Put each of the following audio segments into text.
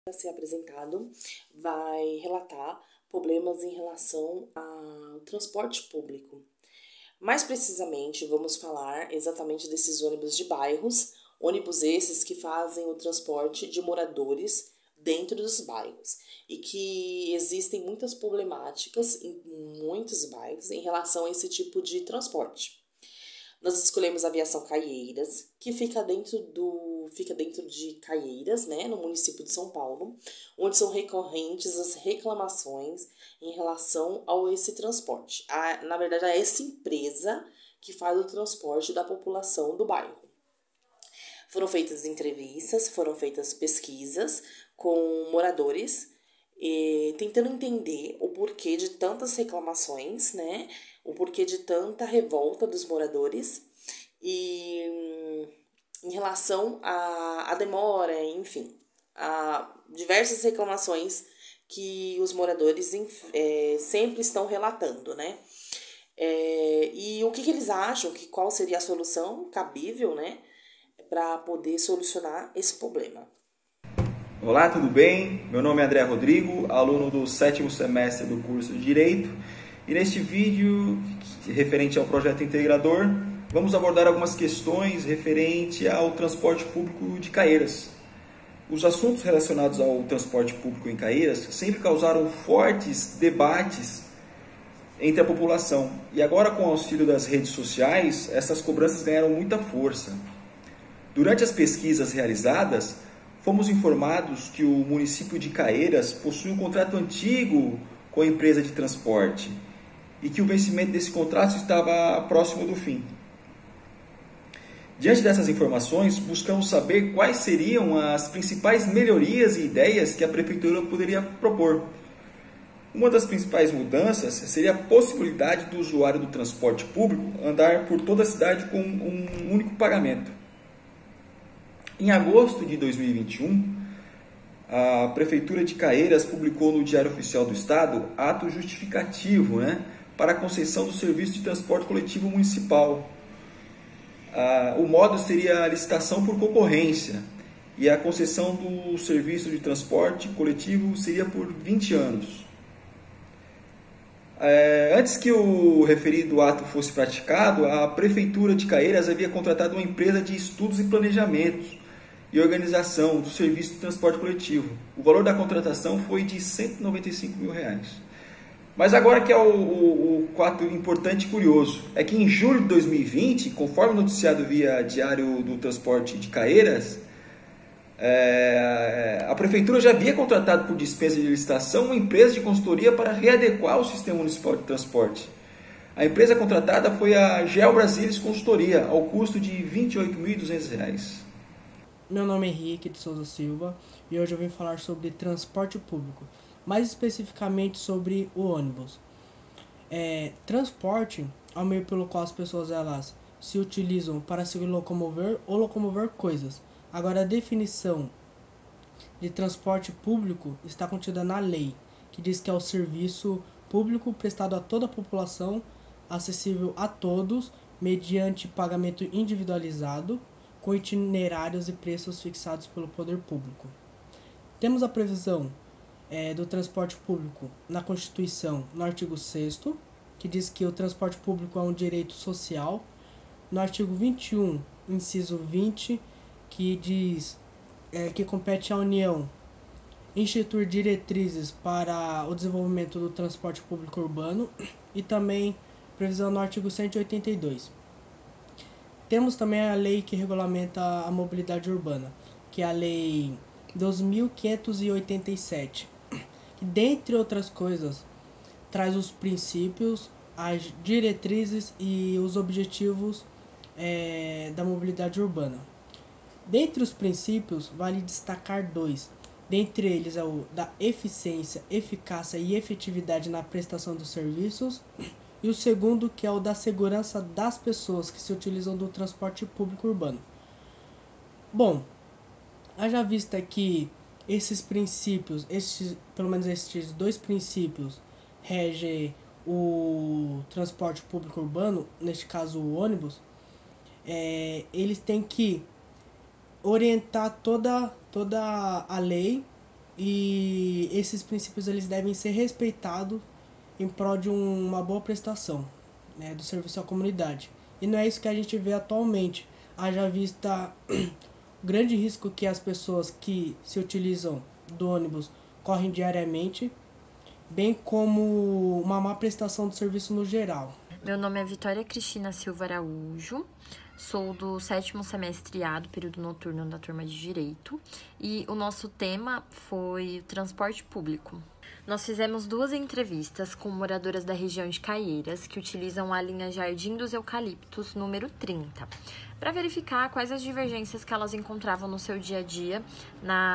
A ser apresentado vai relatar problemas em relação ao transporte público. Mais precisamente, vamos falar exatamente desses ônibus de bairros, ônibus esses que fazem o transporte de moradores dentro dos bairros e que existem muitas problemáticas em muitos bairros em relação a esse tipo de transporte. Nós escolhemos a Aviação Caieiras, que fica dentro de Caieiras, né, no município de São Paulo, onde são recorrentes as reclamações em relação a esse transporte. Na verdade, a essa empresa que faz o transporte da população do bairro. Foram feitas entrevistas, foram feitas pesquisas com moradores, tentando entender o porquê de tantas reclamações, né? O porquê de tanta revolta dos moradores e em relação à demora, enfim, a diversas reclamações que os moradores sempre estão relatando, né? E o que eles acham, qual seria a solução cabível, né? Para poder solucionar esse problema. Olá, tudo bem? Meu nome é André Rodrigo, aluno do 7º semestre do curso de Direito, e neste vídeo, referente ao projeto integrador, vamos abordar algumas questões referente ao transporte público de Caieiras. Os assuntos relacionados ao transporte público em Caieiras sempre causaram fortes debates entre a população, e agora com o auxílio das redes sociais, essas cobranças ganharam muita força. Durante as pesquisas realizadas, fomos informados que o município de Caieiras possui um contrato antigo com a empresa de transporte e que o vencimento desse contrato estava próximo do fim. Diante dessas informações, buscamos saber quais seriam as principais melhorias e ideias que a prefeitura poderia propor. Uma das principais mudanças seria a possibilidade do usuário do transporte público andar por toda a cidade com um único pagamento. Em agosto de 2021, a Prefeitura de Caieiras publicou no Diário Oficial do Estado ato justificativo, para a concessão do serviço de transporte coletivo municipal. O modo seria a licitação por concorrência e a concessão do serviço de transporte coletivo seria por 20 anos. Antes que o referido ato fosse praticado, a Prefeitura de Caieiras havia contratado uma empresa de estudos e planejamentos e organização do serviço de transporte coletivo. O valor da contratação foi de R$ 195 mil. Mas agora que é o fato importante e curioso, é que em julho de 2020, conforme noticiado via Diário do Transporte de Caieiras, a Prefeitura já havia contratado por dispensa de licitação uma empresa de consultoria para readequar o sistema municipal de transporte. A empresa contratada foi a Geo Brasilis Consultoria, ao custo de R$ 28.200. Meu nome é Henrique de Souza Silva e hoje eu vim falar sobre transporte público, mais especificamente sobre o ônibus. Transporte é o meio pelo qual as pessoas elas se utilizam para se locomover ou locomover coisas. Agora, a definição de transporte público está contida na lei, que diz que é o serviço público prestado a toda a população, acessível a todos, mediante pagamento individualizado, com itinerários e preços fixados pelo poder público. Temos a previsão do transporte público na Constituição, no artigo 6º, que diz que o transporte público é um direito social. No artigo 21, inciso 20, que diz que compete à União instituir diretrizes para o desenvolvimento do transporte público urbano, e também previsão no artigo 182. Temos também a lei que regulamenta a mobilidade urbana, que é a Lei 2.587, que, dentre outras coisas, traz os princípios, as diretrizes e os objetivos da mobilidade urbana. Dentre os princípios, vale destacar dois. Dentre eles é o da eficiência, eficácia e efetividade na prestação dos serviços, e o segundo, que é o da segurança das pessoas que se utilizam do transporte público urbano. Bom, haja vista que esses princípios, pelo menos estes dois princípios, regem o transporte público urbano, neste caso o ônibus, eles têm que orientar toda a lei e esses princípios eles devem ser respeitados em prol de uma boa prestação, né, do serviço à comunidade. E não é isso que a gente vê atualmente, haja vista o grande risco que as pessoas que se utilizam do ônibus correm diariamente, bem como uma má prestação do serviço no geral. Meu nome é Vitória Cristina Silva Araújo, sou do 7º semestre A do período noturno da turma de Direito e o nosso tema foi o transporte público. Nós fizemos 2 entrevistas com moradoras da região de Caieiras que utilizam a linha Jardim dos Eucaliptos número 30, para verificar quais as divergências que elas encontravam no seu dia a dia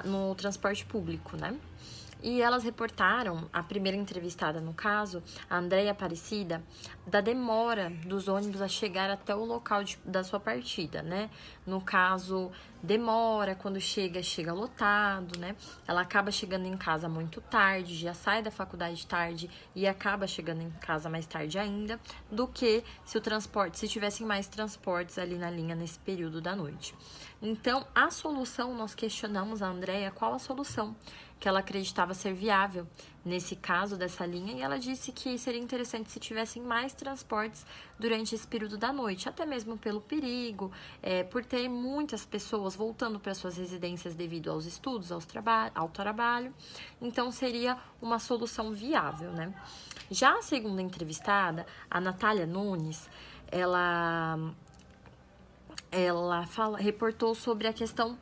no transporte público, né? E elas reportaram, a primeira entrevistada no caso, a Andréia Aparecida, da demora dos ônibus a chegar até o local da sua partida, né? No caso, demora, quando chega lotado, né? Ela acaba chegando em casa muito tarde, já sai da faculdade tarde e acaba chegando em casa mais tarde ainda, do que se tivessem mais transportes ali na linha nesse período da noite. Então, a solução, nós questionamos a Andréia qual a solução que ela acreditava ser viável nesse caso dessa linha, e ela disse que seria interessante se tivessem mais transportes durante esse período da noite, até mesmo pelo perigo, por ter muitas pessoas voltando para suas residências devido aos estudos, ao trabalho, então seria uma solução viável, né? Já a segunda entrevistada, a Natália Nunes, ela reportou sobre a questão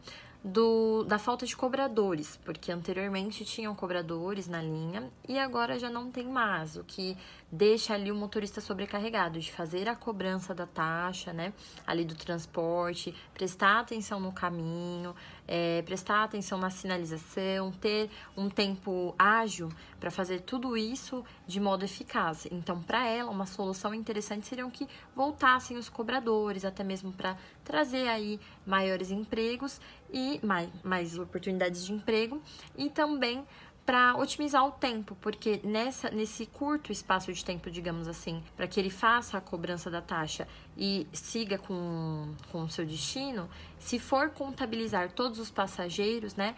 da falta de cobradores, porque anteriormente tinham cobradores na linha e agora já não tem mais, o que deixa ali o motorista sobrecarregado de fazer a cobrança da taxa, né, ali do transporte, prestar atenção no caminho, prestar atenção na sinalização, ter um tempo ágil para fazer tudo isso de modo eficaz. Então, para ela, uma solução interessante seria que voltassem os cobradores, até mesmo para trazer aí maiores empregos e mais oportunidades de emprego, e também para otimizar o tempo, porque nesse curto espaço de tempo, digamos assim, para que ele faça a cobrança da taxa e siga com o seu destino, se for contabilizar todos os passageiros, né,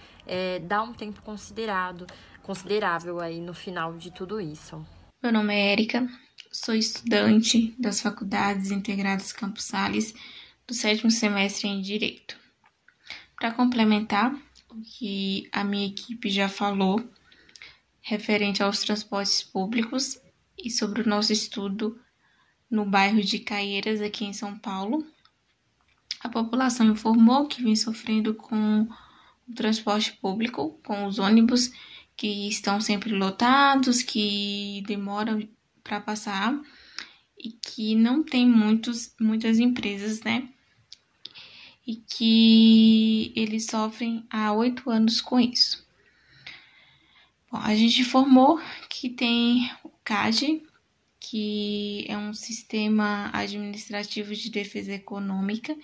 dá um tempo considerável aí no final de tudo isso. Meu nome é Érica, sou estudante das Faculdades Integradas Campos Sales, do 7º semestre em Direito. Para complementar o que a minha equipe já falou, referente aos transportes públicos e sobre o nosso estudo no bairro de Caieiras, aqui em São Paulo, a população informou que vem sofrendo com o transporte público, com os ônibus que estão sempre lotados, que demoram para passar e que não tem muitas empresas, né? E que eles sofrem há 8 anos com isso. Bom, a gente informou que tem o CAGE, que é um sistema administrativo de defesa econômica,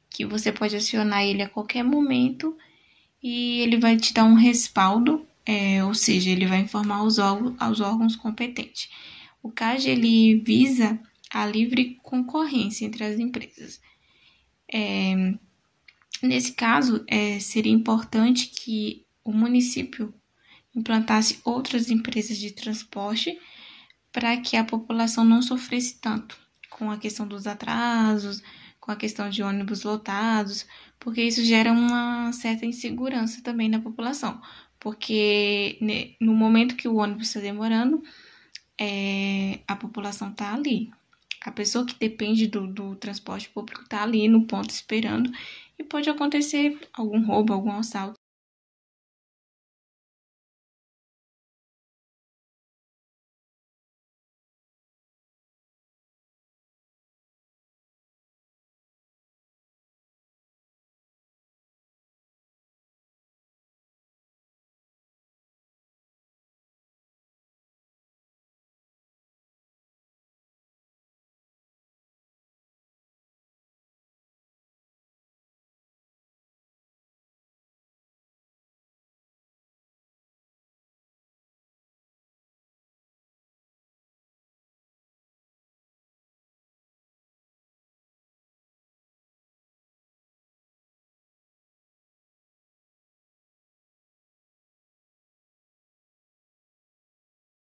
que você pode acionar ele a qualquer momento e ele vai te dar um respaldo, ou seja, ele vai informar aos órgãos competentes. O CAGE, ele visa a livre concorrência entre as empresas. Nesse caso, seria importante que o município implantasse outras empresas de transporte para que a população não sofresse tanto com a questão dos atrasos, com a questão de ônibus lotados, porque isso gera uma certa insegurança também na população, porque no momento que o ônibus está demorando, a população está ali. A pessoa que depende do transporte público está ali no ponto esperando e pode acontecer algum roubo, algum assalto.